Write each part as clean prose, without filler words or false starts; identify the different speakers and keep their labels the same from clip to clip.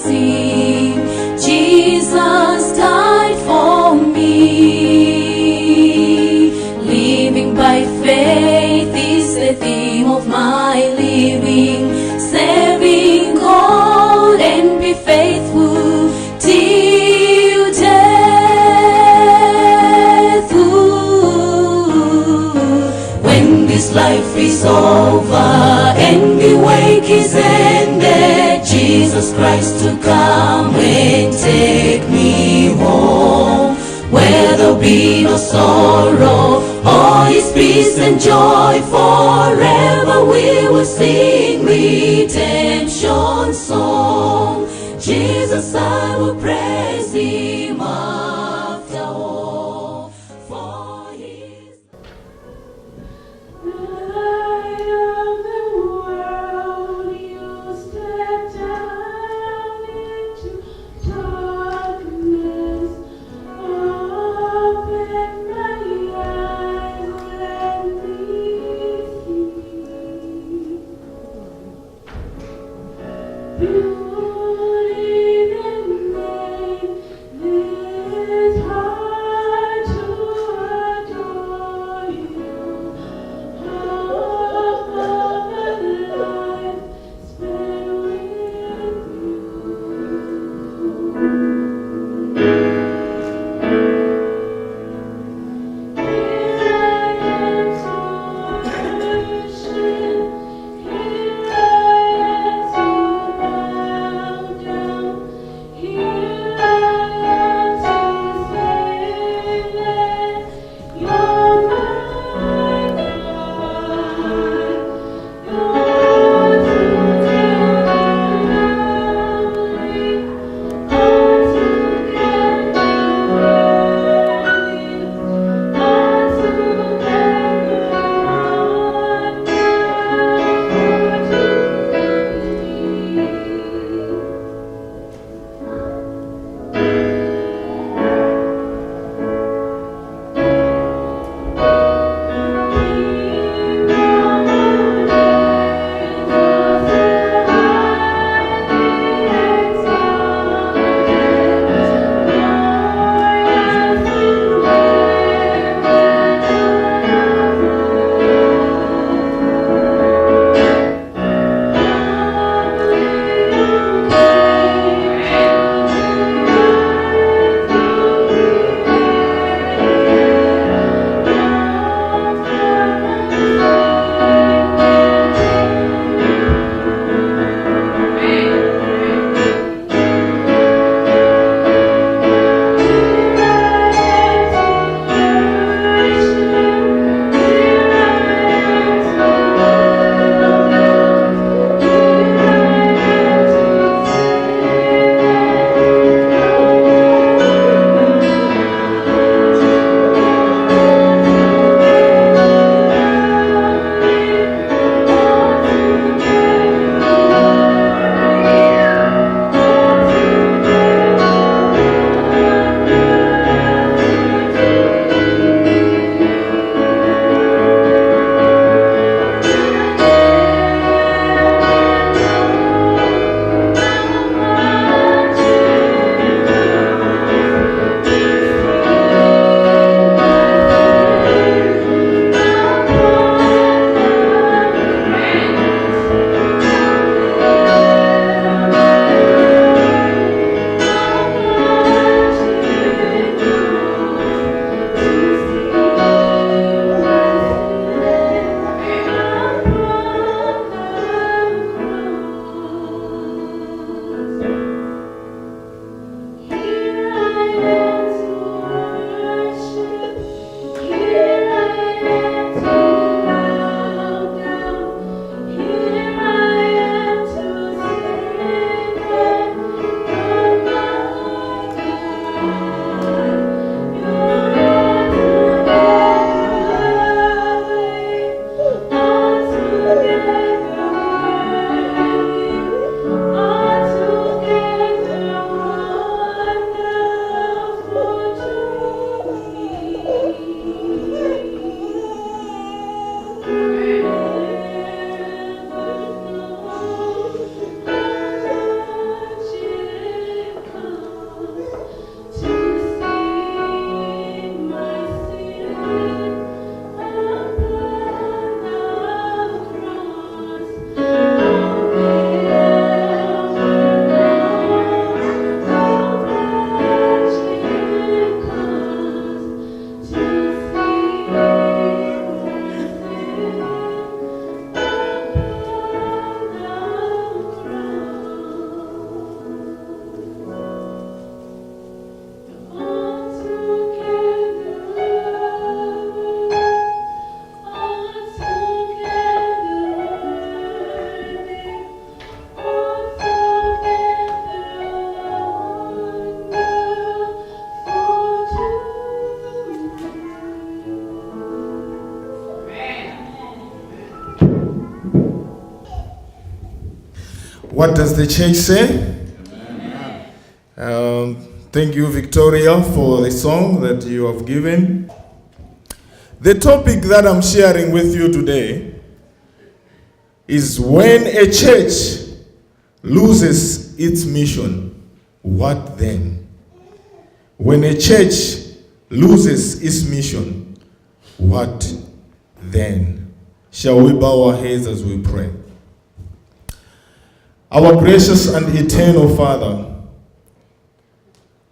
Speaker 1: sing, Jesus died for me. Living by faith is the theme of my living, serving God and be faithful till death. When this life is over and the wake is ended, Jesus Christ to come and take me home, where there'll be no sorrow, all His peace and joy. Forever we will sing redemption song. Jesus, I will praise Him after all, for His
Speaker 2: Light of the world, you step down into darkness. Open my eyes, let me see beauty that makes
Speaker 3: What does the church say? Thank you, Victoria, for the song that you have given. The topic that I'm sharing with you today is when a church loses its mission, what then? When a church loses its mission, what then? Shall we bow our heads as we pray? Our gracious and eternal Father,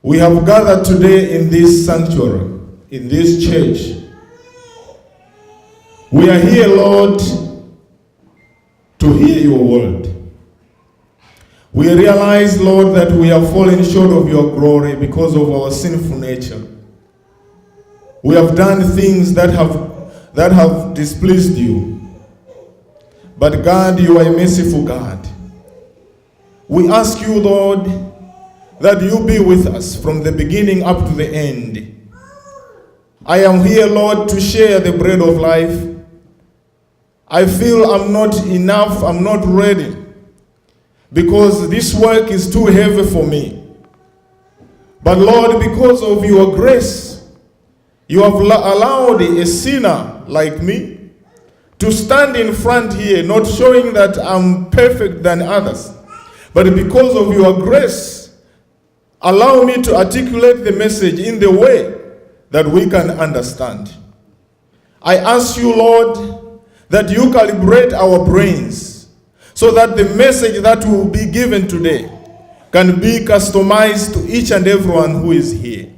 Speaker 3: we have gathered today in this sanctuary, in this church. We are here, Lord, to hear your word. We realize, Lord, that we have fallen short of your glory because of our sinful nature. We have done things that have displeased you. But God, you are a merciful God. We ask you, Lord, that you be with us from the beginning up to the end. I am here, Lord, to share the bread of life. I feel I'm not enough, I'm not ready, because this work is too heavy for me. But Lord, because of your grace, you have allowed a sinner like me to stand in front here, not showing that I'm perfect than others, but because of your grace, allow me to articulate the message in the way that we can understand. I ask you, Lord, that you calibrate our brains so that the message that will be given today can be customized to each and everyone who is here.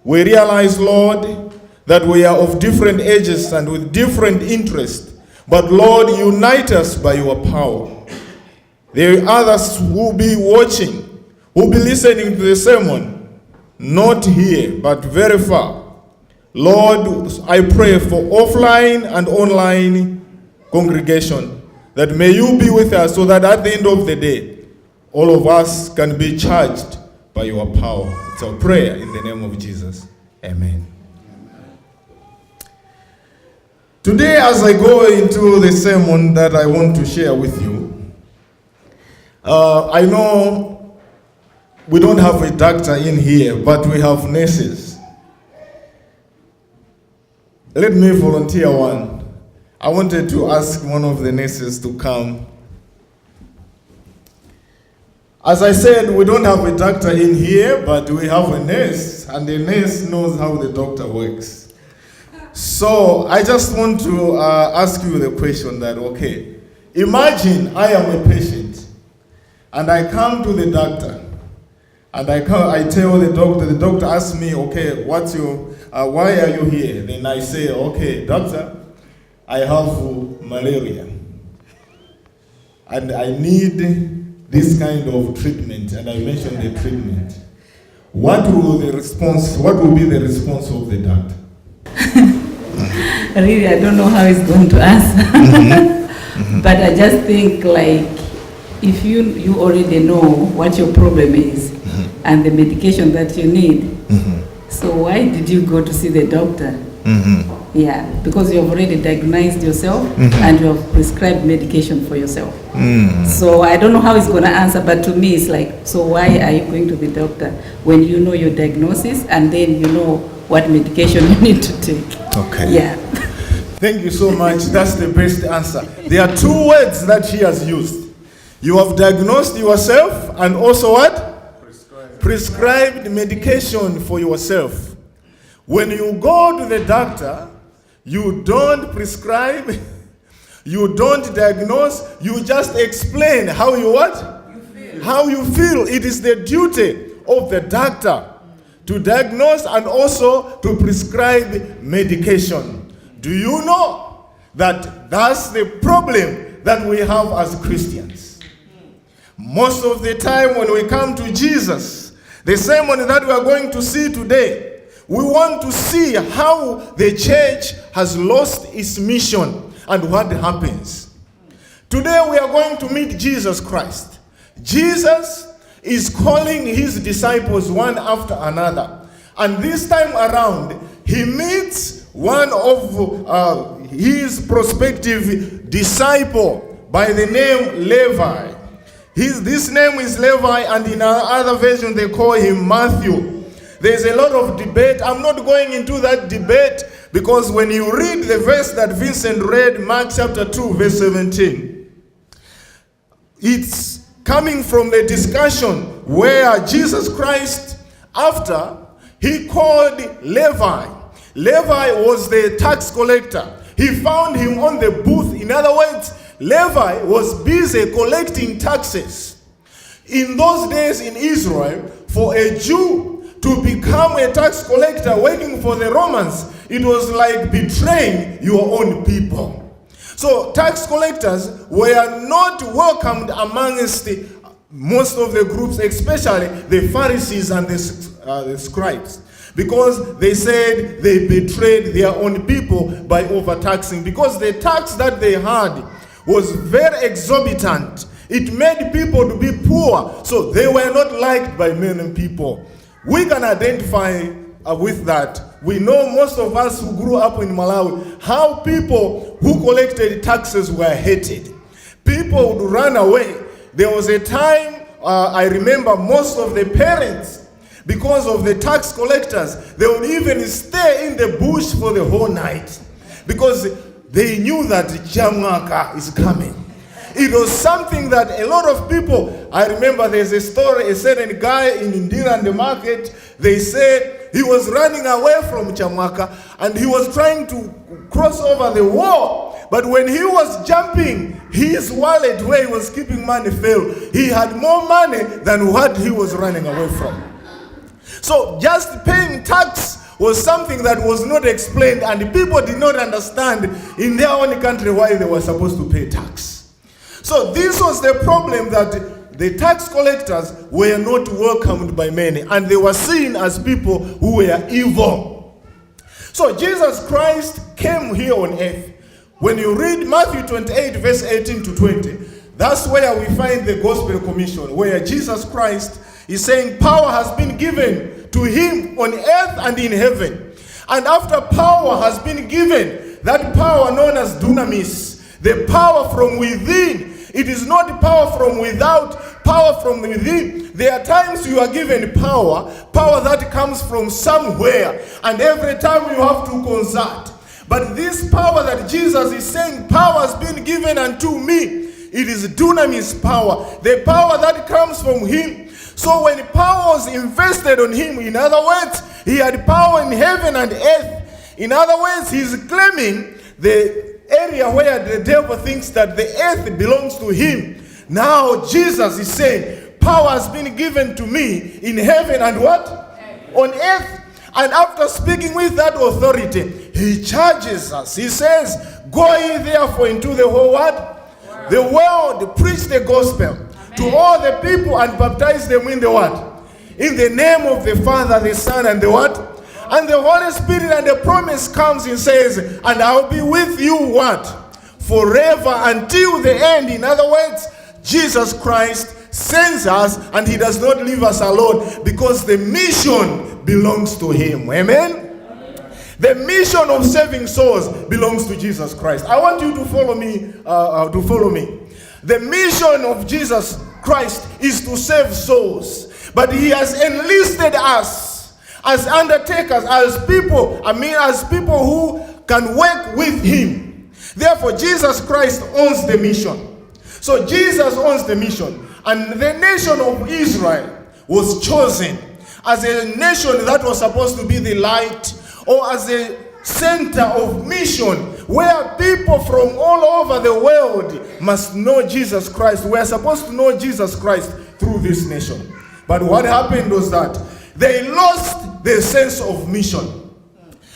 Speaker 3: We realize, Lord, that we are of different ages and with different interests, but Lord, unite us by your power. There are others who will be watching, who will be listening to the sermon, not here, but very far. Lord, I pray for offline and online congregation, that may you be with us so that at the end of the day, all of us can be charged by your power. It's our prayer in the name of Jesus. Amen. Today, as I go into the sermon that I want to share with you, I know we don't have a doctor in here, but we have nurses. Let me volunteer one. I wanted to ask one of the nurses to come. As I said, we don't have a doctor in here, but we have a nurse, and the nurse knows how the doctor works. So I just want to ask you the question that, okay, imagine I am a patient, and I come to the doctor, and I tell the doctor asks me, okay, why are you here? Then I say, okay, doctor, I have malaria, and I need this kind of treatment, and I mentioned the treatment. What will be the response of the doctor?
Speaker 4: Really, I don't know how he's going to answer. But I just think, like, if you already know what your problem is and the medication that you need, so why did you go to see the doctor? Yeah, because you have already diagnosed yourself and you have prescribed medication for yourself. So I don't know how he's going to answer, but to me it's like, so why are you going to the doctor when you know your diagnosis and then you know what medication you need to take?
Speaker 3: Okay.
Speaker 4: Yeah.
Speaker 3: Thank you so much. That's the best answer. There are two words that she has used. You have diagnosed yourself and also what? Prescribed medication for yourself. When you go to the doctor, you don't prescribe, you don't diagnose, you just explain how you what? How you feel. It is the duty of the doctor to diagnose and also to prescribe medication. Do you know that that's the problem that we have as Christians? Most of the time when we come to Jesus, the sermon that we are going to see today, we want to see how the church has lost its mission and what happens. Today we are going to meet Jesus Christ. Jesus is calling his disciples one after another. And this time around, he meets one of his prospective disciple by the name Levi. This name is Levi, and in another version they call him Matthew. There's a lot of debate. I'm not going into that debate because when you read the verse that Vincent read, Mark chapter 2, verse 17, it's coming from the discussion where Jesus Christ, after he called Levi. Levi was the tax collector. He found him on the booth. In other words, Levi was busy collecting taxes. In those days in Israel, for a Jew to become a tax collector working for the Romans, it was like betraying your own people. So tax collectors were not welcomed amongst most of the groups, especially the Pharisees and the scribes, because they said they betrayed their own people by overtaxing, because the tax that they had was very exorbitant. It made people to be poor, so they were not liked by many people. We can identify with that. We know, most of us who grew up in Malawi, how people who collected taxes were hated. People would run away. There was a time, I remember, most of the parents, because of the tax collectors, they would even stay in the bush for the whole night, because they knew that Jamwaka is coming. It was something that a lot of people, I remember there's a story, a certain guy in Indira in the market, they said he was running away from Chamwaka and he was trying to cross over the wall. But when he was jumping, his wallet where he was keeping money fell. He had more money than what he was running away from. So just paying tax was something that was not explained, and people did not understand in their own country why they were supposed to pay tax. So this was the problem, that the tax collectors were not welcomed by many, and they were seen as people who were evil. So Jesus Christ came here on earth. When you read Matthew 28, verse 18 to 20, that's where we find the Gospel Commission, where Jesus Christ is saying power has been given to him on earth and in heaven. And after power has been given, that power known as dunamis, the power from within. It is not power from without, power from within. There are times you are given power that comes from somewhere, and every time you have to consult. But this power that Jesus is saying, power has been given unto me, it is dunamis power, the power that comes from him. So when power was invested on him, in other words, he had power in heaven and earth. In other words, he's claiming the area where the devil thinks that the earth belongs to him. Now Jesus is saying, power has been given to me in heaven and what? On earth. And after speaking with that authority, he charges us. He says, go ye therefore into the whole world, the world, preach the gospel to all the people and baptize them in the what? In the name of the Father, the Son, and the what? And the Holy Spirit. And the promise comes and says, and I'll be with you what? Forever, until the end. In other words, Jesus Christ sends us, and he does not leave us alone, because the mission belongs to him. Amen? The mission of saving souls belongs to Jesus Christ. I want you to follow me. The mission of Jesus Christ is to save souls, but he has enlisted us as undertakers, as people who can work with him. Therefore, Jesus Christ owns the mission. So Jesus owns the mission, and the nation of Israel was chosen as a nation that was supposed to be the light, or as a center of mission, where people from all over the world must know Jesus Christ. We are supposed to know Jesus Christ through this nation. But what happened was that they lost the sense of mission.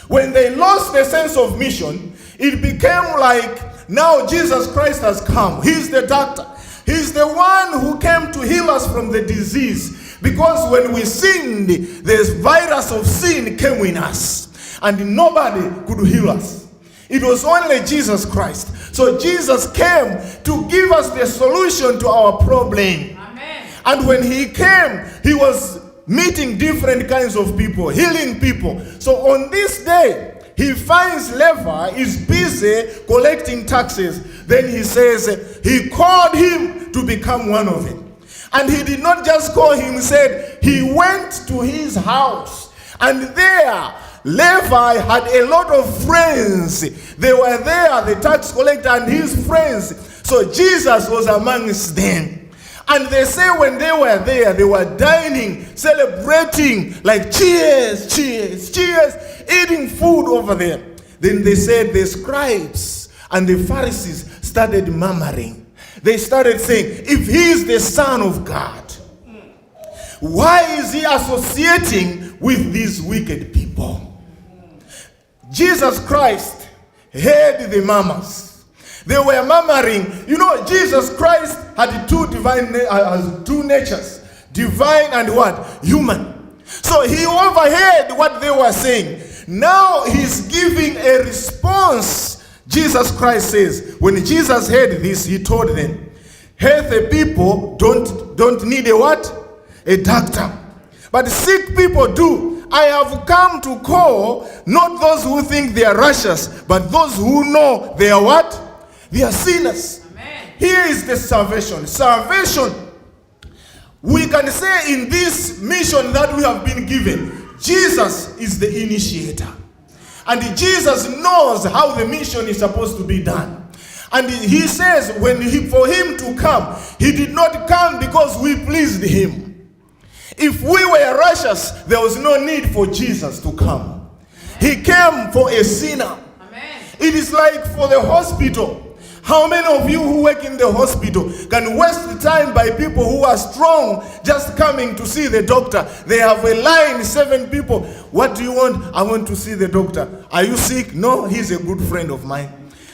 Speaker 3: When they lost the sense of mission, it became like, now Jesus Christ has come. He's the doctor. He's the one who came to heal us from the disease. Because when we sinned, the virus of sin came in us, and nobody could heal us. It was only Jesus Christ. So Jesus came to give us the solution to our problem. Amen. And when he came, he was meeting different kinds of people, healing people. So on this day, he finds Levi is busy collecting taxes. Then he says he called him to become one of them. And he did not just call him, he said he went to his house. And there, Levi had a lot of friends. They were there, the tax collector and his friends. So Jesus was amongst them. And they say when they were there, they were dining, celebrating, like cheers, cheers, cheers, eating food over there. Then they said the scribes and the Pharisees started murmuring. They started saying, if he is the Son of God, why is he associating with these wicked people? Jesus Christ heard the murmurs. They were murmuring. You know, Jesus Christ had two natures, divine and what? Human. So he overheard what they were saying. Now he's giving a response. Jesus Christ says, when Jesus heard this, he told them, healthy people don't need a what? A doctor. But sick people do. I have come to call not those who think they are righteous, but those who know they are what? They are sinners. Amen. Here is the salvation. Salvation, we can say in this mission that we have been given, Jesus is the initiator. And Jesus knows how the mission is supposed to be done. And he says for him to come, he did not come because we pleased him. If we were righteous, there was no need for Jesus to come. He came for a sinner. Amen. It is like for the hospital. How many of you who work in the hospital can waste the time by people who are strong just coming to see the doctor? They have a line, 7 people. What do you want? I want to see the doctor. Are you sick? No, he's a good friend of mine.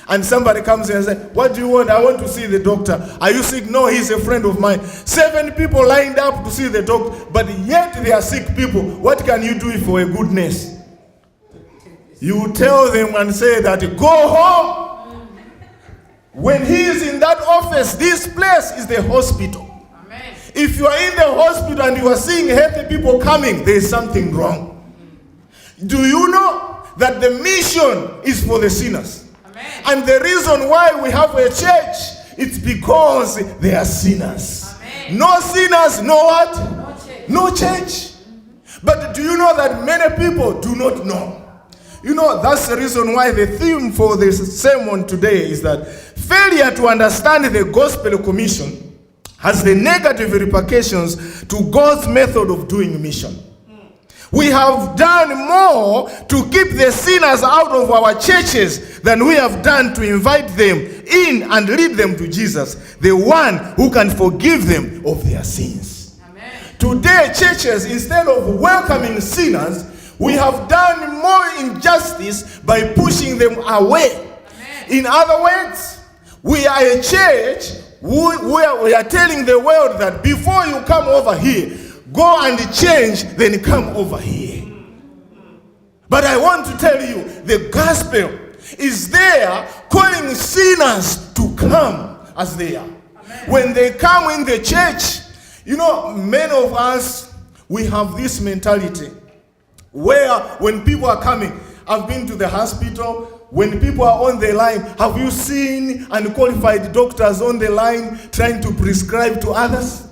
Speaker 3: And somebody comes in and says, what do you want? I want to see the doctor. Are you sick? No, he's a friend of mine. 7 people lined up to see the doctor, but yet they are sick people. What can you do for a good nurse? You tell them and say that, go home. When he is in that office, this place is the hospital. Amen. If you are in the hospital and you are seeing healthy people coming, there is something wrong. Do you know that the mission is for the sinners? Amen. And the reason why we have a church, it's because they are sinners. Amen. No sinners, no what? No church. No church. But do you know that many people do not know? You know, that's the reason why the theme for this sermon today is that failure to understand the gospel commission has the negative repercussions to God's method of doing mission. We have done more to keep the sinners out of our churches than we have done to invite them in and lead them to Jesus, the one who can forgive them of their sins. Amen. Today, churches, instead of welcoming sinners, we have done more injustice by pushing them away. Amen. In other words, we are a church where we are telling the world that before you come over here, go and change, then come over here. But I want to tell you, the gospel is there calling sinners to come as they are. Amen. When they come in the church, you know, many of us, we have this mentality where when people are coming, I've been to the hospital, when people are on the line, have you seen unqualified doctors on the line trying to prescribe to others?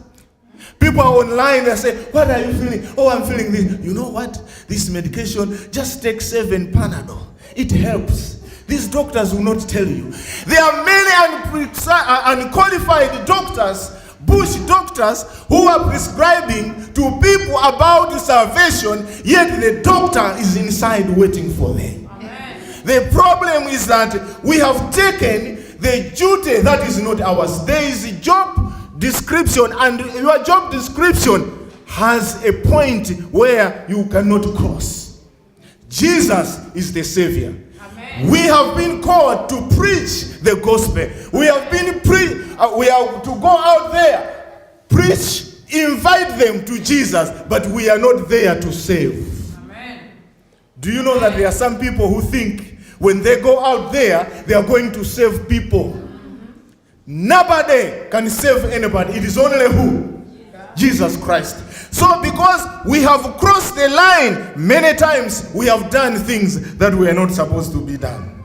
Speaker 3: People are online, they say, what are you feeling? Oh, I'm feeling this. You know what? This medication, just take 7 Panadol. It helps. These doctors will not tell you. There are many unqualified doctors, bush doctors, who are prescribing to people about salvation, yet the doctor is inside waiting for them. Amen. The problem is that we have taken the duty that is not ours. There is a job description, and your job description has a point where you cannot cross. Jesus is the Savior. Amen. We have been called to preach the gospel. We have been we have to go out there, preach, invite them to Jesus, but we are not there to save. Amen. Do you know that there are some people who think when they go out there, they are going to save people? Nobody can save anybody. It is only who? Jesus Christ. So because we have crossed the line, many times we have done things that we are not supposed to be done.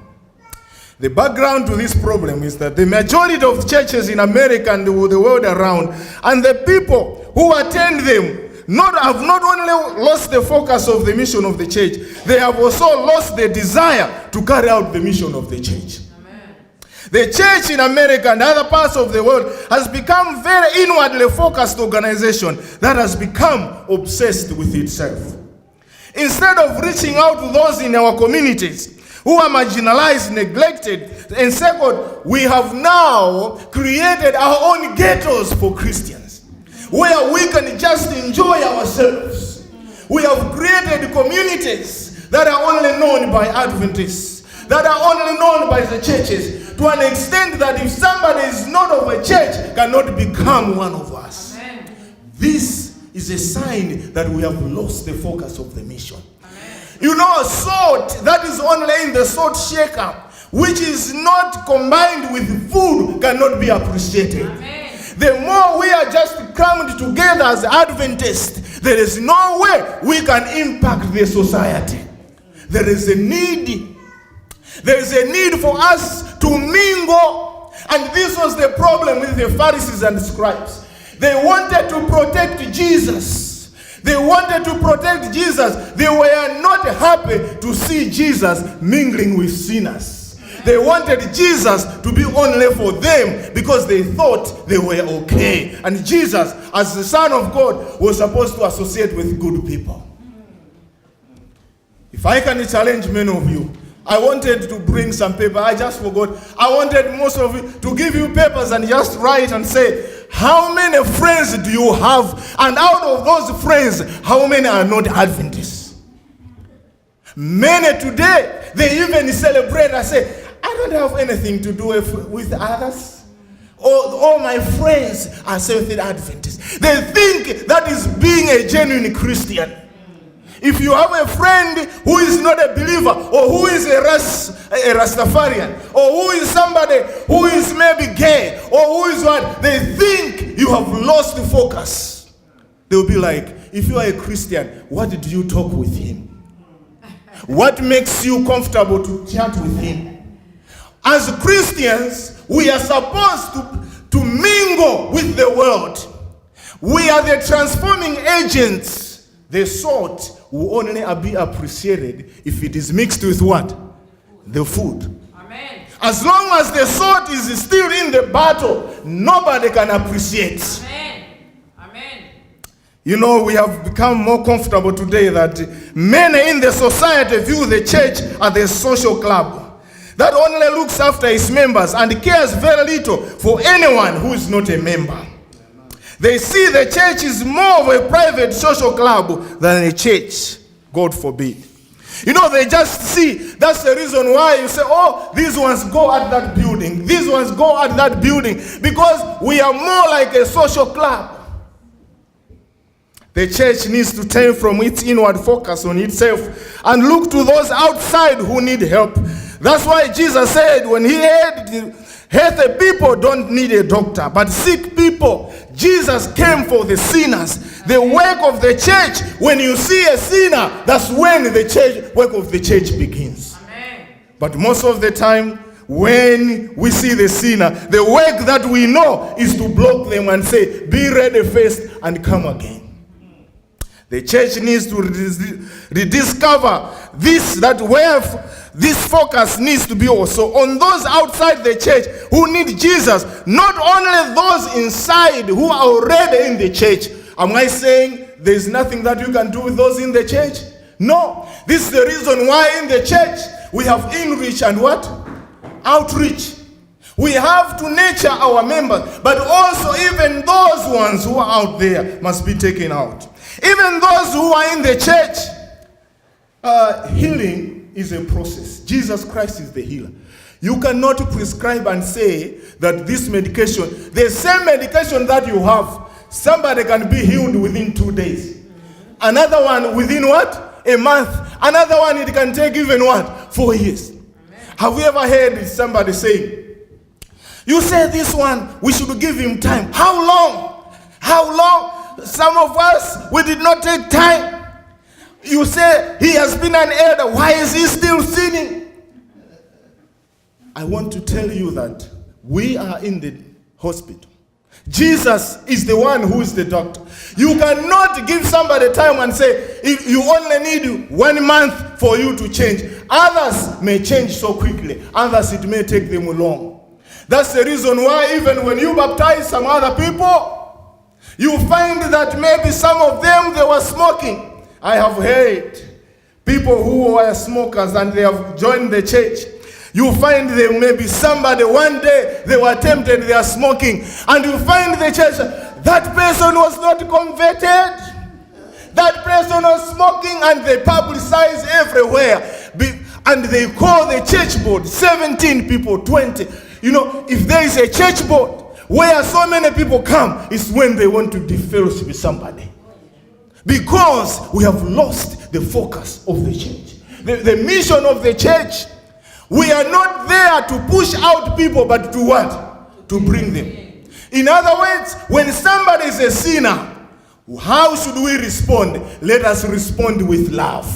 Speaker 3: The background to this problem is that the majority of churches in America and the world around, and the people who attend them, have not only lost the focus of the mission of the church, they have also lost the desire to carry out the mission of the church. Amen. The church in America and other parts of the world has become very inwardly focused organization that has become obsessed with itself. Instead of reaching out to those in our communities who are marginalized, neglected, and second, we have now created our own ghettos for Christians, where we can just enjoy ourselves. We have created communities that are only known by Adventists, that are only known by the churches, to an extent that if somebody is not of a church, cannot become one of us. Amen. This is a sign that we have lost the focus of the mission. You know, salt that is only in the salt shaker, which is not combined with food, cannot be appreciated. Amen. The more we are just crammed together as Adventists, there is no way we can impact the society. There is a need for us to mingle. And this was the problem with the Pharisees and scribes. They wanted to protect Jesus. They wanted to protect Jesus. They were not happy to see Jesus mingling with sinners. They wanted Jesus to be only for them because they thought they were okay. And Jesus, as the Son of God, was supposed to associate with good people. If I can challenge many of you, I wanted to bring some paper. I just forgot. I wanted most of you to give you papers and just write and say, how many friends do you have? And out of those friends, how many are not Adventists? Many today, they even celebrate and say, I don't have anything to do with others. All my friends are Seventh-day Adventists. They think that is being a genuine Christian. If you have a friend who is not a believer, or who is a Rastafarian, or who is somebody who is maybe gay, or who is what, they think you have lost focus. They'll be like, if you are a Christian, what do you talk with him? What makes you comfortable to chat with him? As Christians, we are supposed to mingle with the world. We are the transforming agents. The salt will only be appreciated if it is mixed with what? The food. Amen. As long as the salt is still in the bottle, nobody can appreciate. Amen. Amen. You know, we have become more comfortable today that many in the society view the church as a social club that only looks after its members and cares very little for anyone who is not a member. They see the church is more of a private social club than a church. God forbid. You know, they just see, that's the reason why you say, oh, these ones go at that building. These ones go at that building. Because we are more like a social club. The church needs to turn from its inward focus on itself and look to those outside who need help. That's why Jesus said when he had healthy people don't need a doctor, but sick people. Jesus came for the sinners. The work of the church, when you see a sinner, that's when the work of the church begins. Amen. But most of the time, when we see the sinner, the work that we know is to block them and say, be ready first and come again. The church needs to rediscover this, that where this focus needs to be also on those outside the church who need Jesus, not only those inside who are already in the church. Am I saying there's nothing that you can do with those in the church? No. This is the reason why in the church we have in-reach and what? Outreach. We have to nurture our members, but also even those ones who are out there must be taken out. Even those who are in the church, healing is a process. Jesus Christ is the healer. You cannot prescribe and say that this medication, the same medication that you have, somebody can be healed within 2 days. Another one within what? A month. Another one it can take even what? 4 years. Amen. Have you ever heard somebody say, you say this one, we should give him time. How long? How long? Some of us, we did not take time. You say he has been an elder. Why is he still sinning? I want to tell you that we are in the hospital. Jesus is the one who is the doctor. You cannot give somebody time and say, you only need 1 month for you to change. Others may change so quickly. Others, it may take them long. That's the reason why even when you baptize some other people, you find that maybe some of them, they were smoking. I have heard people who were smokers and they have joined the church. You find there may be somebody, one day they were tempted, they are smoking, and you find the church, that person was not converted. That person was smoking, and they publicize everywhere. And they call the church board, 17 people, 20. You know, if there is a church board where so many people come, it's when they want to defellowship with somebody. Because we have lost the focus of the church. The mission of the church. We are not there to push out people, but to what? To bring them. In other words, when somebody is a sinner, how should we respond? Let us respond with love.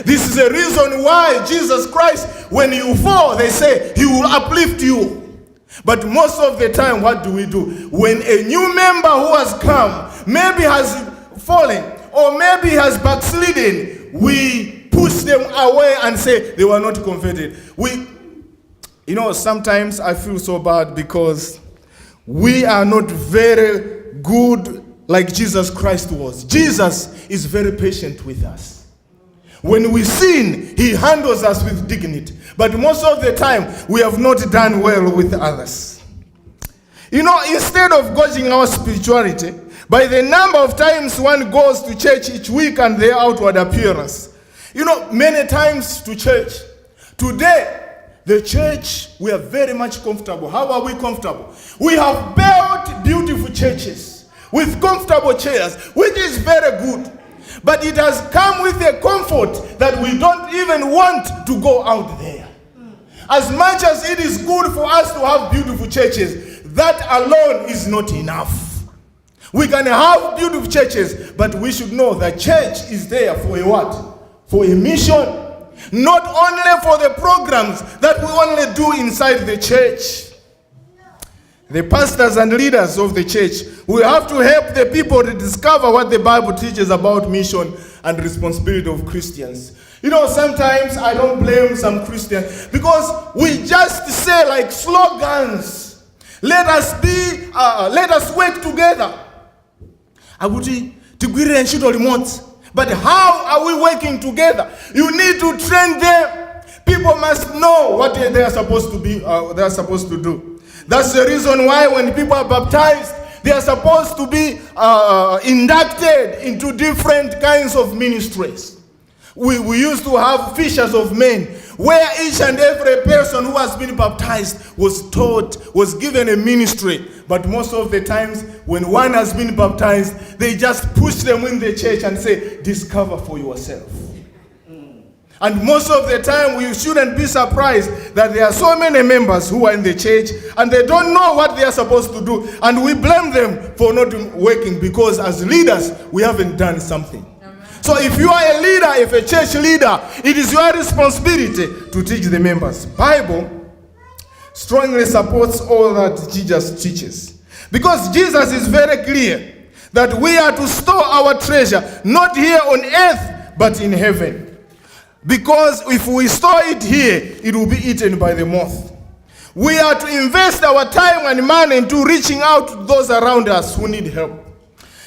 Speaker 3: This is the reason why Jesus Christ, when you fall, they say, he will uplift you. But most of the time, what do? When a new member who has come, maybe has fallen, or maybe has backslidden, we push them away and say they were not converted. Sometimes I feel so bad because we are not very good like Jesus Christ was. Jesus is very patient with us. When we sin, he handles us with dignity. But most of the time, we have not done well with others. Instead of gauging our spirituality by the number of times one goes to church each week and their outward appearance, many times to church. Today, the church, we are very much comfortable. How are we comfortable? We have built beautiful churches with comfortable chairs, which is very good. But it has come with a comfort that we don't even want to go out there. As much as it is good for us to have beautiful churches, that alone is not enough. We can have beautiful churches, but we should know that church is there for a what? For a mission, not only for the programs that we only do inside the church. The pastors and leaders of the church, we have to help the people to discover what the Bible teaches about mission and responsibility of Christians. Sometimes I don't blame some Christians because we just say like slogans. Let us work together. But how are we working together? You need to train them. People must know what they are supposed to be. They are supposed to do. That's the reason why when people are baptized, they are supposed to be inducted into different kinds of ministries. We used to have fishers of men, where each and every person who has been baptized was taught, was given a ministry. But most of the times, when one has been baptized, they just push them in the church and say, discover for yourself. And most of the time, we shouldn't be surprised that there are so many members who are in the church and they don't know what they are supposed to do. And we blame them for not working because as leaders, we haven't done something. So if you are a leader, if a church leader, it is your responsibility to teach the members. Bible strongly supports all that Jesus teaches. Because Jesus is very clear that we are to store our treasure not here on earth but in heaven. Because if we store it here, it will be eaten by the moth. We are to invest our time and money into reaching out to those around us who need help.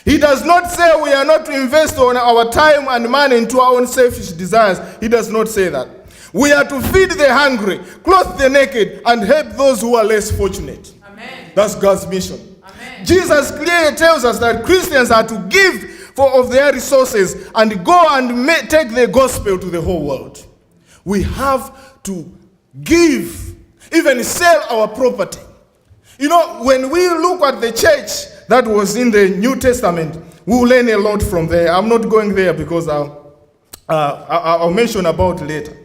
Speaker 3: He does not say we are not to invest our time and money into our own selfish desires. He does not say that. We are to feed the hungry, clothe the naked, and help those who are less fortunate. Amen. That's God's mission. Amen. Jesus clearly tells us that Christians are to give of their resources and go and take the gospel to the whole world. We have to give, even sell our property. When we look at the church that was in the New Testament, we'll learn a lot from there. I'm not going there because I'll mention about later.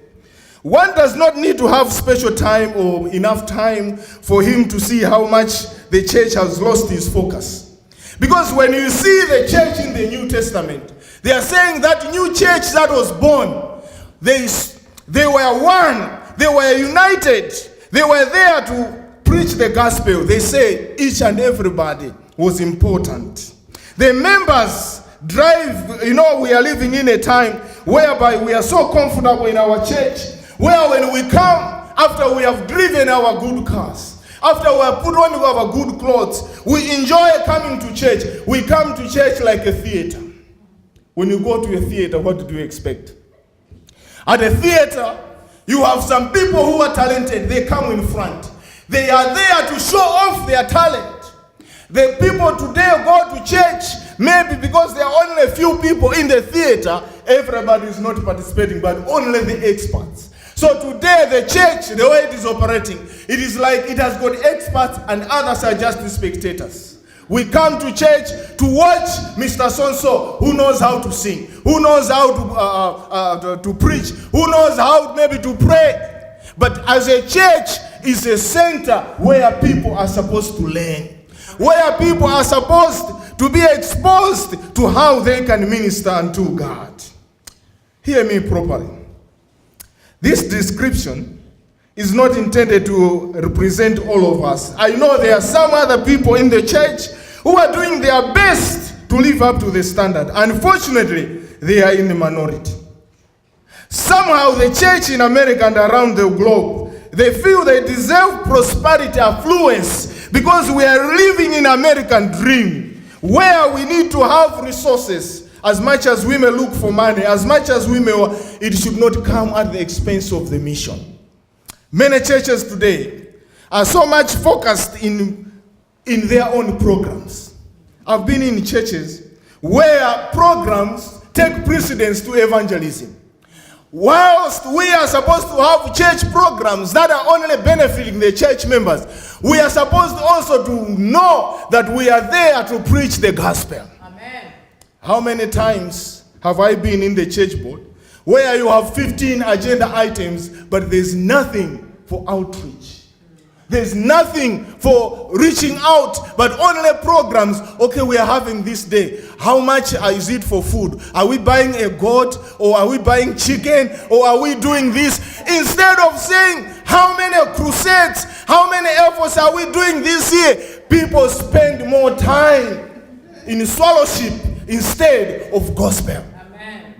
Speaker 3: One does not need to have special time or enough time for him to see how much the church has lost its focus. Because when you see the church in the New Testament, they are saying that new church that was born, they were one, they were united, They were there to preach the gospel. They say each and everybody was important. The members drive, we are living in a time whereby we are so comfortable in our church, where when we come, after we have driven our good cars, after we have put on our good clothes, we enjoy coming to church. We come to church like a theater. When you go to a theater, what do you expect? At a theater, you have some people who are talented. They come in front. They are there to show off their talent. The people today go to church, maybe because there are only a few people in the theater, everybody is not participating, but only the experts. So today the church, the way it is operating, it is like it has got experts and others are just the spectators. We come to church to watch Mr. So-and-so who knows how to sing, who knows how to preach, who knows how maybe to pray. But as a church is a center where people are supposed to learn, where people are supposed to be exposed to how they can minister unto God. Hear me properly. This description is not intended to represent all of us. I know there are some other people in the church who are doing their best to live up to the standard. Unfortunately, they are in the minority. Somehow the church in America and around the globe, they feel they deserve prosperity, affluence, because we are living in American dream, where we need to have resources. As much as we may look for money, as much as we may, it should not come at the expense of the mission. Many churches today are so much focused in their own programs. I've been in churches where programs take precedence to evangelism. Whilst we are supposed to have church programs that are only benefiting the church members, we are supposed also to know that we are there to preach the gospel. How many times have I been in the church board where you have 15 agenda items, but there's nothing for outreach? There's nothing for reaching out, but only programs. Okay, we are having this day. How much is it for food? Are we buying a goat, or are we buying chicken, or are we doing this? Instead of saying, how many crusades, how many efforts are we doing this year? People spend more time in swallowship instead of gospel. Amen.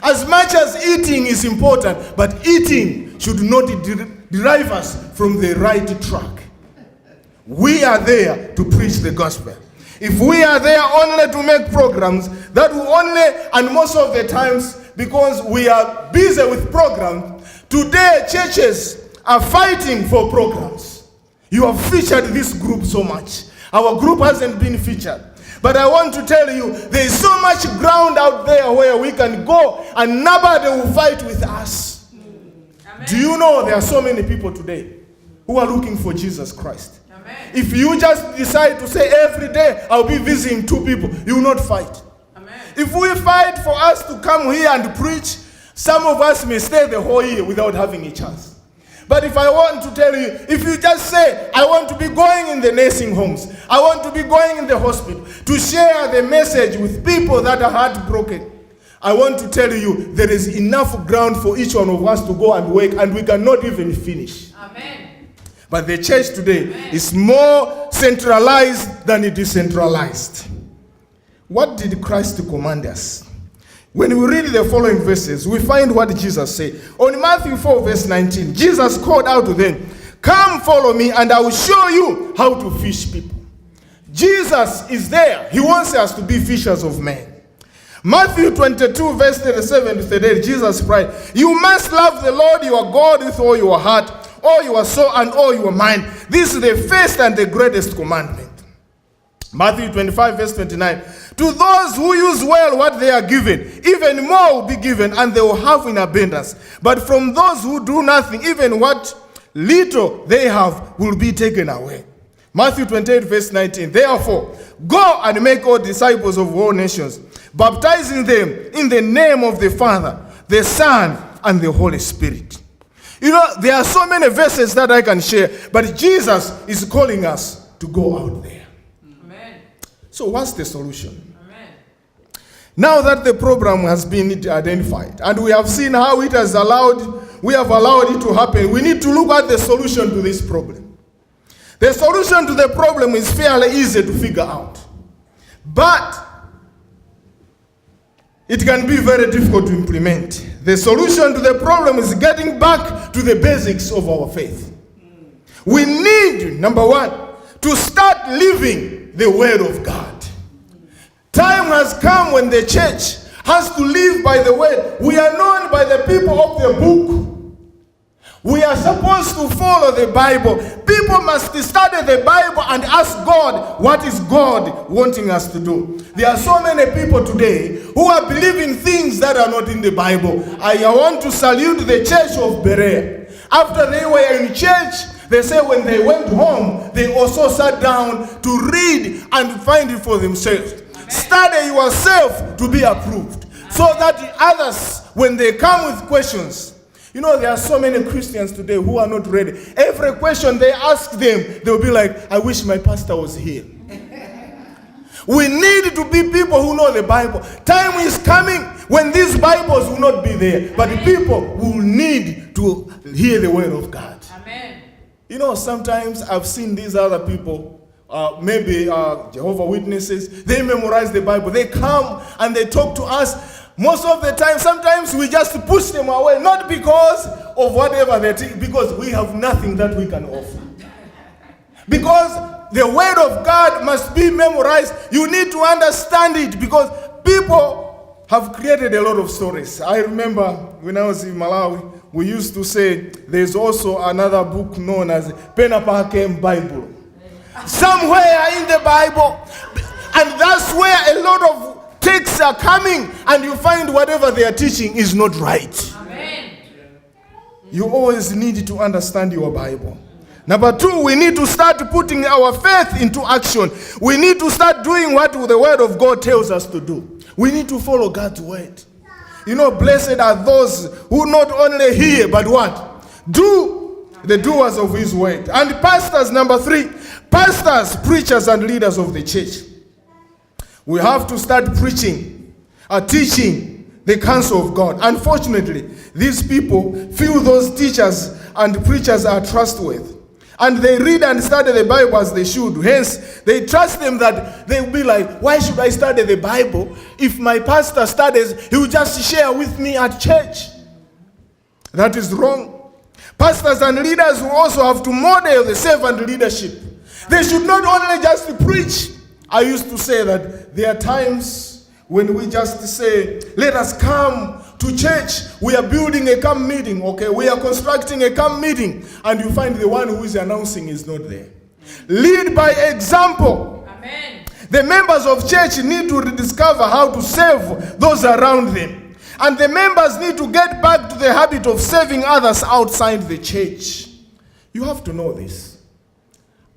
Speaker 3: As much as eating is important, but eating should not derive us from the right track. We are there to preach the gospel. If we are there only to make programs, that will only, and most of the times, because we are busy with programs, today churches are fighting for programs. You have featured this group so much. Our group hasn't been featured. But I want to tell you, there is so much ground out there where we can go and nobody will fight with us. Amen. Do you know there are so many people today who are looking for Jesus Christ? Amen. If you just decide to say every day, I'll be visiting 2 people, you will not fight. Amen. If we fight for us to come here and preach, some of us may stay the whole year without having a chance. But if I want to tell you, if you just say, I want to be going in the nursing homes, I want to be going in the hospital, to share the message with people that are heartbroken, I want to tell you, there is enough ground for each one of us to go and work, and we cannot even finish. Amen. But the church today is more centralized than it is decentralized. What did Christ command us? When we read the following verses, we find what Jesus said. On Matthew 4, verse 19, Jesus called out to them, come follow me and I will show you how to fish people. Jesus is there. He wants us to be fishers of men. Matthew 22, verse 37 to 38, Jesus prayed, you must love the Lord your God with all your heart, all your soul, and all your mind. This is the first and the greatest commandment. Matthew 25, verse 29. To those who use well what they are given, even more will be given, and they will have in abundance. But from those who do nothing, even what little they have will be taken away. Matthew 28, verse 19. Therefore, go and make all disciples of all nations, baptizing them in the name of the Father, the Son, and the Holy Spirit. You know, there are so many verses that I can share, but Jesus is calling us to go out there. Amen. So what's the solution? Amen. Now that the program has been identified, and we have seen how it has allowed we have allowed it to happen. We need to look at the solution to this problem. The solution to the problem is fairly easy to figure out. But it can be very difficult to implement. The solution to the problem is getting back to the basics of our faith. We need, number one, to start living the Word of God. Time has come when the church has to live by the Word. We are known by the people of the book. We are supposed to follow the Bible. People must study the Bible and ask God, what is God wanting us to do? There are so many people today who are believing things that are not in the Bible. I want to salute the church of Berea. After they were in church, they say when they went home, they also sat down to read and find it for themselves. Amen. Study yourself to be approved. Amen. So that others, when they come with questions, you know, there are so many Christians today who are not ready. Every question they ask them, they'll be like, I wish my pastor was here. We need to be people who know the Bible. Time is coming when these Bibles will not be there, but the people will need to hear the Word of God. Amen. You know, sometimes I've seen these other people, maybe Jehovah's Witnesses, they memorize the Bible. They come and they talk to us. Most of the time, sometimes we just push them away, not because of whatever they think, because we have nothing that we can offer. Because the Word of God must be memorized. You need to understand it, because people have created a lot of stories. I remember when I was in Malawi, we used to say there's also another book known as Penapakem Bible. Somewhere in the Bible, and that's where a lot of texts are coming, and you find whatever they are teaching is not right. Amen. You always need to understand your Bible. Number two, we need to start putting our faith into action. We need to start doing what the Word of God tells us to do. We need to follow God's Word. You know, blessed are those who not only hear, but what? Do, the doers of His Word. And pastors, number three, pastors, preachers, and leaders of the church. We have to start preaching, teaching the counsel of God. Unfortunately, these people feel those teachers and preachers are trustworthy. And they read and study the Bible as they should. Hence, they trust them that they will be like, why should I study the Bible? If my pastor studies, he will just share with me at church. That is wrong. Pastors and leaders will also have to model the servant leadership. They should not only just preach. I used to say that there are times when we just say, let us come to church. We are building a camp meeting, okay? We are constructing a camp meeting. And you find the one who is announcing is not there. Lead by example. Amen. The members of church need to rediscover how to serve those around them. And the members need to get back to the habit of serving others outside the church. You have to know this.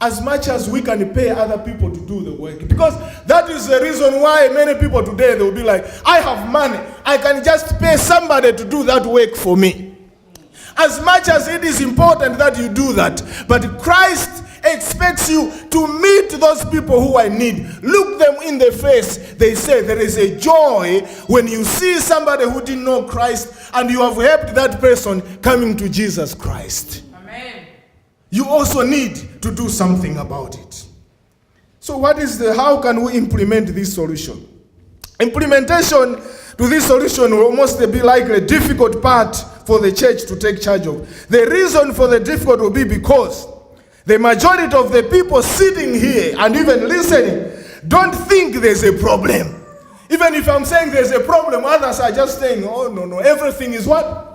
Speaker 3: As much as we can pay other people to do the work. Because that is the reason why many people today, they will be like, I have money. I can just pay somebody to do that work for me. As much as it is important that you do that, but Christ expects you to meet those people who are in need. Look them in the face. They say there is a joy when you see somebody who didn't know Christ and you have helped that person coming to Jesus Christ. You also need to do something about it. So how can we implement this solution? Implementation to this solution will almost be like a difficult part for the church to take charge of. The reason for the difficult will be because the majority of the people sitting here and even listening don't think there's a problem. Even if I'm saying there's a problem, others are just saying, oh no, everything is what?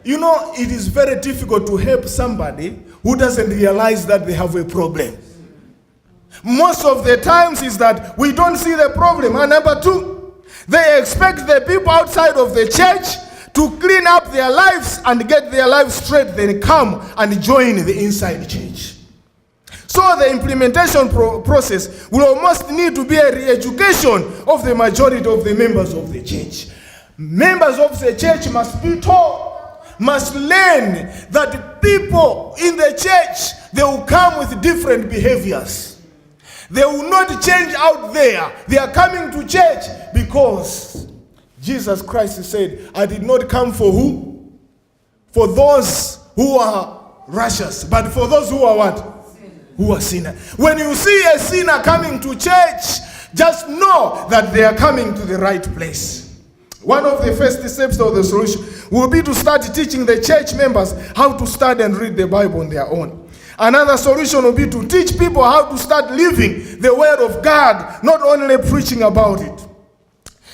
Speaker 3: You know, it is very difficult to help somebody who doesn't realize that they have a problem. Most of the times is that we don't see the problem. And number two, they expect the people outside of the church to clean up their lives and get their lives straight, then come and join the inside church. So the implementation process will almost need to be a re-education of the majority of the members of the church. Members of the church must be taught, must learn that people in the church, they will come with different behaviors. They will not change out there. They are coming to church because Jesus Christ said, I did not come for who? for those who are righteous, but for those who are what? Who are sinners. When you see a sinner coming to church, just know that they are coming to the right place. One of the first steps of the solution will be to start teaching the church members how to study and read the Bible on their own. Another solution will be to teach people how to start living the word of God, not only preaching about it.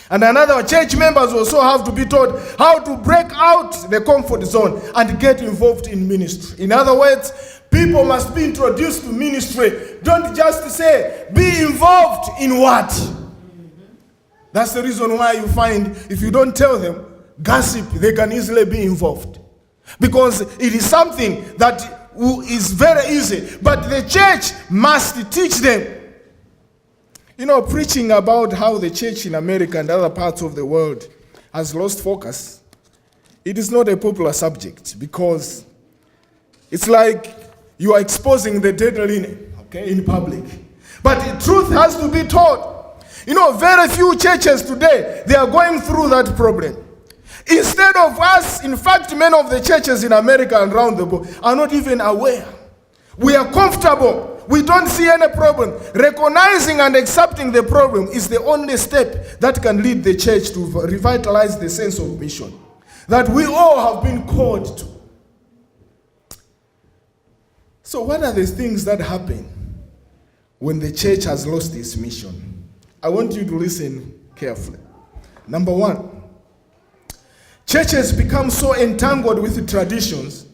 Speaker 3: And another, church members also have to be taught how to break out the comfort zone and get involved in ministry. In other words, people must be introduced to ministry. Don't just say, be involved in what? That's the reason why you find, if you don't tell them, gossip, they can easily be involved. Because it is something that is very easy. But the church must teach them. You know, preaching about how the church in America and other parts of the world has lost focus, it is not a popular subject, because it's like you are exposing the dead linen, okay, in public. But the truth has to be taught. You know, very few churches today, they are going through that problem. Instead of us, in fact, many of the churches in America and around the world are not even aware. We are comfortable. We don't see any problem. Recognizing and accepting the problem is the only step that can lead the church to revitalize the sense of mission that we all have been called to. So what are the things that happen when the church has lost its mission? I want you to listen carefully. Number one, churches become so entangled with traditions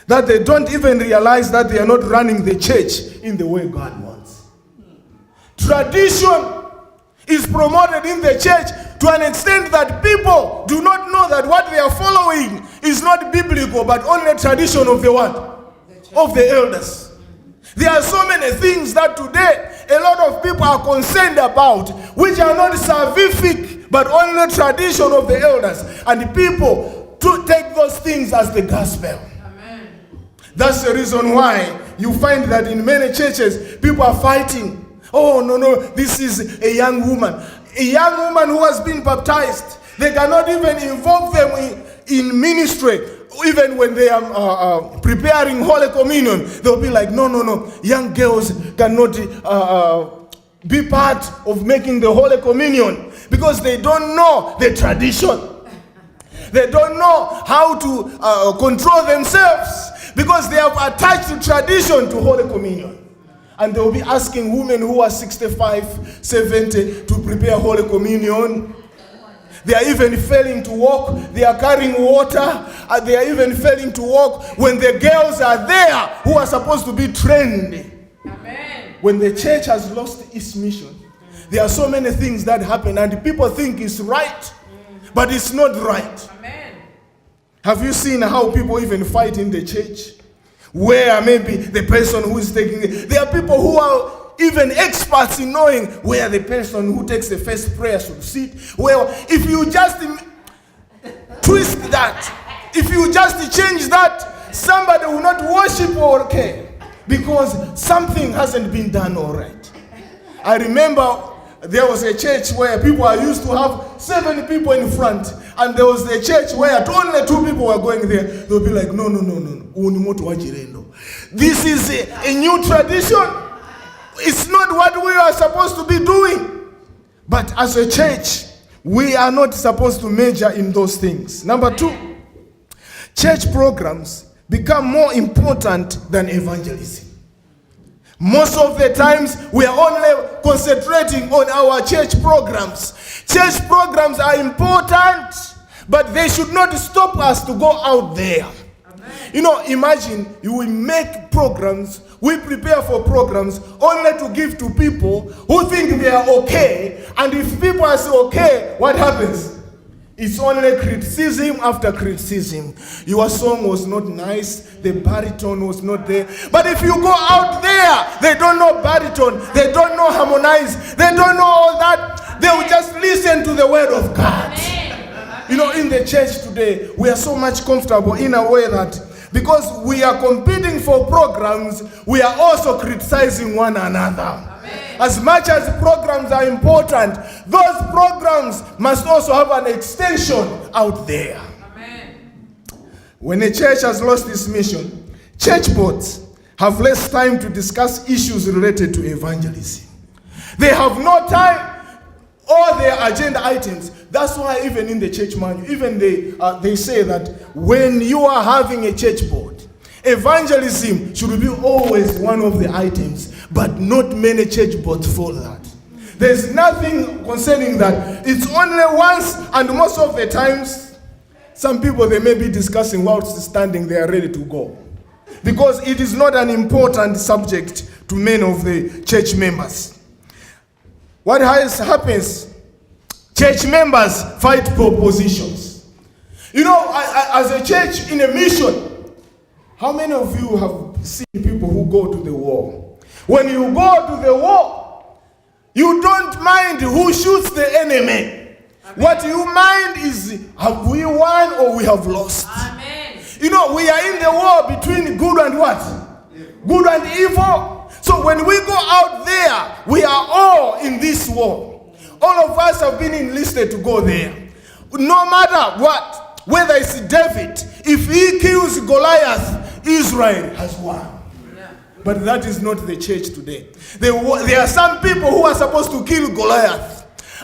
Speaker 3: that they don't even realize that they are not running the church in the way God wants. Tradition is promoted in the church to an extent that people do not know that what they are following is not biblical, but only tradition of the what? Of the elders. There are so many things that today a lot of people are concerned about, which are not salvific, but only tradition of the elders. And people to take those things as the gospel. That's the reason why you find that in many churches, people are fighting. Oh, no, this is a young woman. A young woman who has been baptized. They cannot even involve them in ministry. Even when they are preparing Holy Communion, they'll be like, no. Young girls cannot be part of making the Holy Communion because they don't know the tradition. They don't know how to control themselves, because they have attached the tradition to Holy Communion. And they will be asking women who are 65, 70 to prepare Holy Communion. They are even failing to walk. They are carrying water. They are even failing to walk when the girls are there who are supposed to be trained. Amen. When the church has lost its mission, there are so many things that happen and people think it's right, but it's not right. Amen. Have you seen how people even fight in the church? Where maybe the person who is taking it, there are people who are even experts in knowing where the person who takes the first prayer should sit. Well, if you just twist that, if you just change that, somebody will not worship or care because something hasn't been done all right. I remember there was a church where people are used to have 7 people in front, and there was a church where only 2 people were going there. They'll be like, no. This is a new tradition. It's not what we are supposed to be doing. But as a church, we are not supposed to major in those things. Number 2, church programs become more important than evangelism. Most of the times, we are only concentrating on our church programs. Church programs are important, but they should not stop us to go out there. Amen. You know, imagine you will make programs, we prepare for programs only to give to people who think they are okay, and if people are so okay, what happens? It's only criticism after criticism. Your song was not nice, the baritone was not there. But if you go out there, they don't know baritone, they don't know harmonize, they don't know all that. They will just listen to the word of God. You know, in the church today, we are so much comfortable in a way that because we are competing for programs, we are also criticizing one another. As much as programs are important, those programs must also have an extension out there. Amen. When a church has lost its mission, church boards have less time to discuss issues related to evangelism. They have no time, all their agenda items. That's why even in the church manual, even they say that when you are having a church board, evangelism should be always one of the items, but not many church boards follow that. There's nothing concerning that. It's only once, and most of the times, some people, they may be discussing whilst standing, they are ready to go. Because it is not an important subject to many of the church members. What happens? Church members fight for positions. You know, as a church in a mission, how many of you have seen people who go to the war? When you go to the war, you don't mind who shoots the enemy. Amen. What you mind is, have we won or we have lost? Amen. You know, we are in the war between good and what? Good and evil. So when we go out there, we are all in this war. All of us have been enlisted to go there. No matter what, whether it's David, if he kills Goliath, Israel has won. But that is not the church today. There are some people who are supposed to kill Goliath.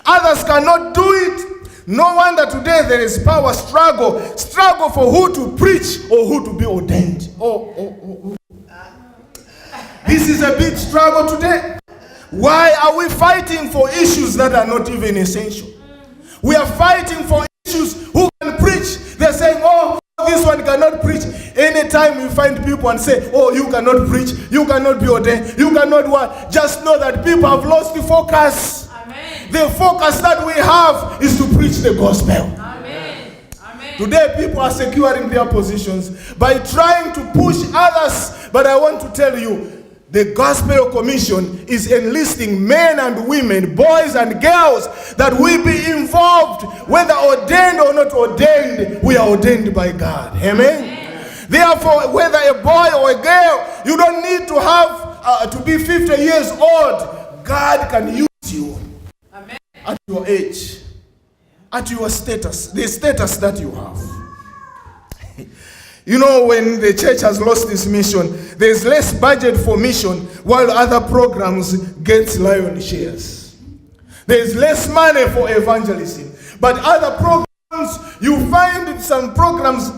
Speaker 3: Others cannot do it. No wonder today there is power struggle. Struggle for who to preach or who to be ordained. This is a big struggle today. Why are we fighting for issues that are not even essential? We are fighting for issues who can preach. They're saying, oh, this one cannot preach. Anytime you find people and say, oh, you cannot preach, you cannot be ordained, you cannot what, just know that people have lost the focus. Amen. The focus that we have is to preach the gospel. Amen. Amen. Today people are securing their positions by trying to push others. But I want to tell you, the Gospel Commission is enlisting men and women, boys and girls, that we be involved, whether ordained or not ordained. We are ordained by God. Amen? Amen. Therefore, whether a boy or a girl, you don't need to have to be 50 years old. God can use you. Amen. At your age, at your status, the status that you have. You know, when the church has lost its mission, there's less budget for mission, while other programs get lion shares. There's less money for evangelism. But other programs, you find some programs,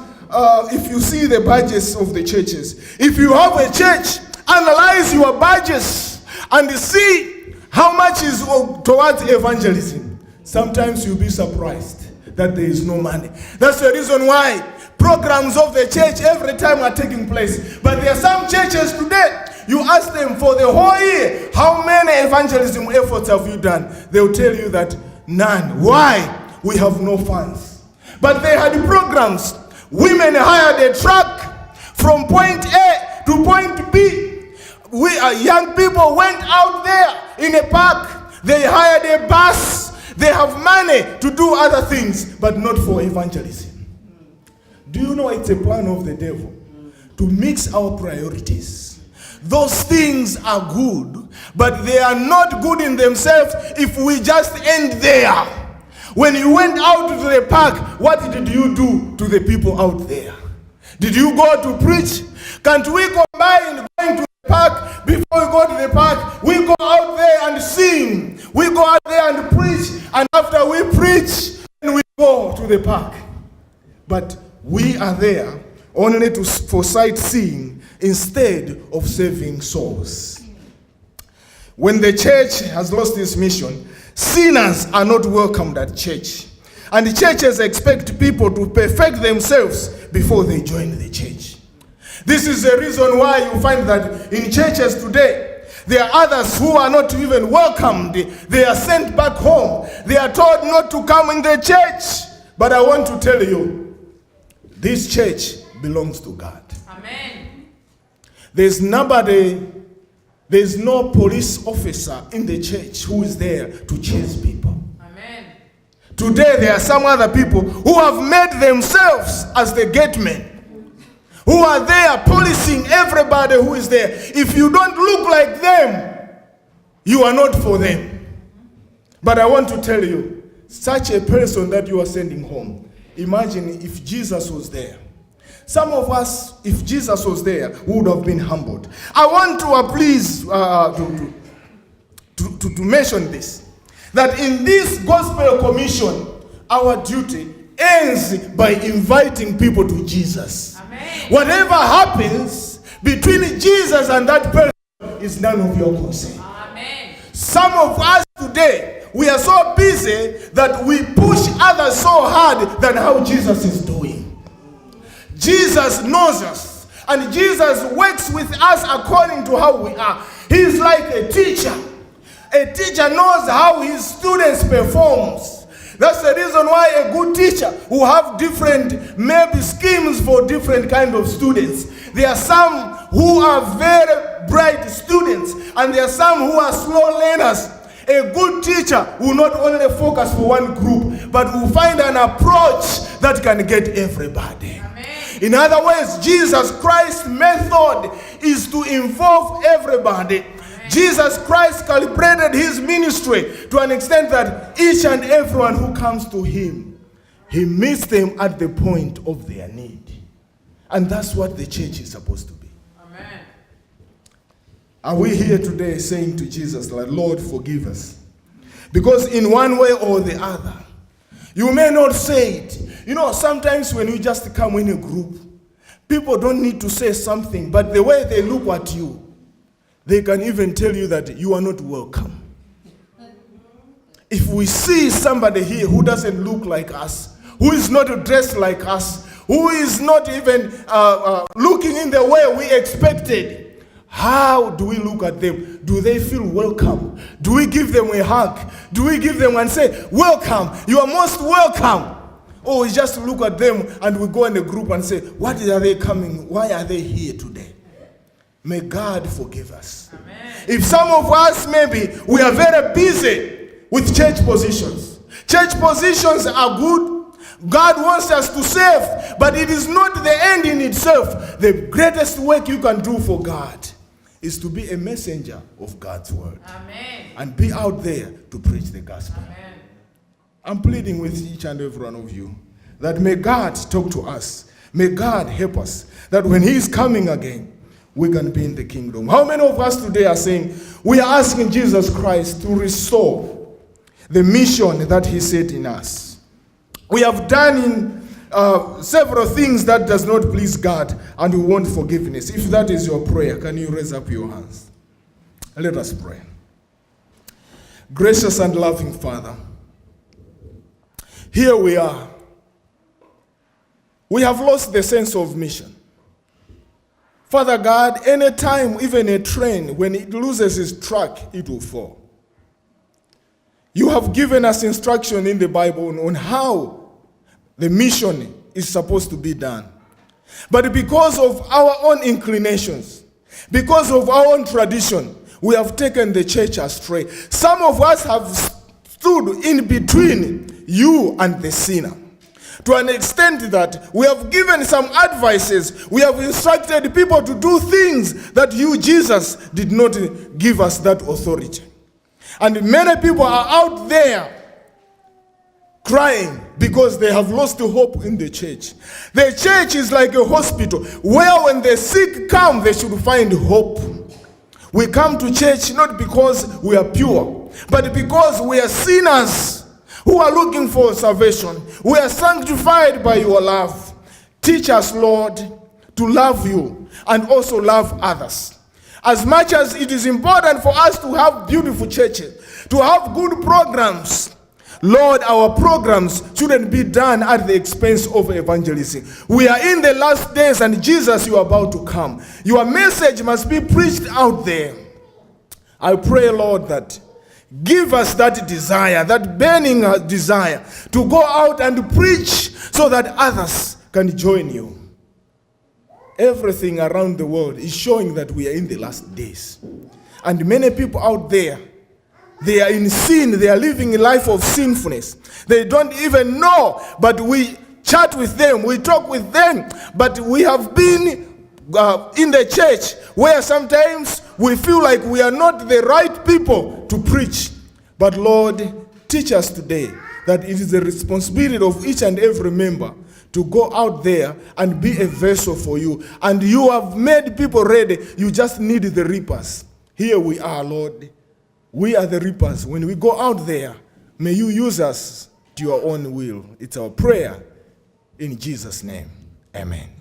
Speaker 3: if you see the budgets of the churches. If you have a church, analyze your budgets and see how much is towards evangelism. Sometimes you'll be surprised that there is no money. That's the reason why programs of the church every time are taking place. But there are some churches today, you ask them for the whole year, how many evangelism efforts have you done? They'll tell you that none. Why? We have no funds. But they had programs. Women hired a truck from point A to point B. Young people went out there in a park. They hired a bus. They have money to do other things, but not for evangelism. Do you know it's a plan of the devil to mix our priorities? Those things are good, but they are not good in themselves if we just end there. When you went out to the park, what did you do to the people out there? Did you go to preach? Can't we combine going to the park? Before we go to the park, we go out there and sing. We go out there and preach. And after we preach, then we go to the park. But we are there only for sightseeing instead of saving souls. When the church has lost its mission, sinners are not welcomed at church. And the churches expect people to perfect themselves before they join the church. This is the reason why you find that in churches today, there are others who are not even welcomed. They are sent back home. They are told not to come in the church. But I want to tell you, this church belongs to God. Amen. There's no police officer in the church who is there to chase people. Amen. Today there are some other people who have made themselves as the gatemen, who are there policing everybody who is there. If you don't look like them, you are not for them. But I want to tell you, such a person that you are sending home, imagine if Jesus was there. some of us, if Jesus was there, would have been humbled. I want to please to mention this, that in this gospel commission, our duty ends by inviting people to Jesus.
Speaker 2: Amen.
Speaker 3: Whatever happens between Jesus and that person is none of your concern.
Speaker 2: Amen.
Speaker 3: Some of us today, we are so busy that we push others so hard than how Jesus is doing. Jesus knows us, and Jesus works with us according to how we are. He is like a teacher. A teacher knows how his students performs. That's the reason why a good teacher will have different maybe schemes for different kind of students. There are some who are very bright students, and there are some who are slow learners. A good teacher will not only focus for one group, but will find an approach that can get everybody.
Speaker 2: Amen.
Speaker 3: In other words, Jesus Christ's method is to involve everybody. Jesus Christ calibrated his ministry to an extent that each and everyone who comes to him, he meets them at the point of their need. And that's what the church is supposed to be.
Speaker 2: Amen.
Speaker 3: Are we here today saying to Jesus, like, Lord, forgive us? Because in one way or the other, you may not say it. You know, sometimes when you just come in a group, people don't need to say something, but the way they look at you, they can even tell you that you are not welcome. If we see somebody here who doesn't look like us, who is not dressed like us, who is not even looking in the way we expected, how do we look at them? Do they feel welcome? Do we give them a hug? Do we give them and say, welcome, you are most welcome? Or we just look at them and we go in a group and say, what are they coming? Why are they here today? May God forgive us.
Speaker 2: Amen.
Speaker 3: If some of us, maybe, we are very busy with church positions. Church positions are good. God wants us to serve, but it is not the end in itself. The greatest work you can do for God is to be a messenger of God's word.
Speaker 2: Amen.
Speaker 3: And be out there to preach the gospel.
Speaker 2: Amen.
Speaker 3: I'm pleading with each and every one of you that may God talk to us. May God help us, that when he is coming again, we can be in the kingdom. How many of us today are saying we are asking Jesus Christ to restore the mission that he set in us? We have done several things that does not please God, and we want forgiveness. If that is your prayer, can you raise up your hands? Let us pray. Gracious and loving Father, here we are. We have lost the sense of mission. Father God, anytime, even a train, when it loses its track, it will fall. You have given us instruction in the Bible on how the mission is supposed to be done. But because of our own inclinations, because of our own tradition, we have taken the church astray. Some of us have stood in between you and the sinner, to an extent that we have given some advices. We have instructed people to do things that you, Jesus, did not give us that authority. And many people are out there crying because they have lost hope in the church. The church is like a hospital where when the sick come, they should find hope. We come to church not because we are pure, but because we are sinners who are looking for salvation. We are sanctified by your love. Teach us, Lord, to love you and also love others. As much as it is important for us to have beautiful churches, to have good programs, Lord, our programs shouldn't be done at the expense of evangelism. We are in the last days, and Jesus, you are about to come. Your message must be preached out there. I pray, Lord, that give us that desire, that burning desire to go out and preach so that others can join you. Everything around the world is showing that we are in the last days. And many people out there, they are in sin. They are living a life of sinfulness. They don't even know, but we chat with them, we talk with them. But we have been in the church where sometimes we feel like we are not the right people to preach. But Lord, teach us today that it is the responsibility of each and every member to go out there and be a vessel for you. And you have made people ready. You just need the reapers. Here we are, Lord. We are the reapers. When we go out there, may you use us to your own will. It's our prayer in Jesus' name. Amen.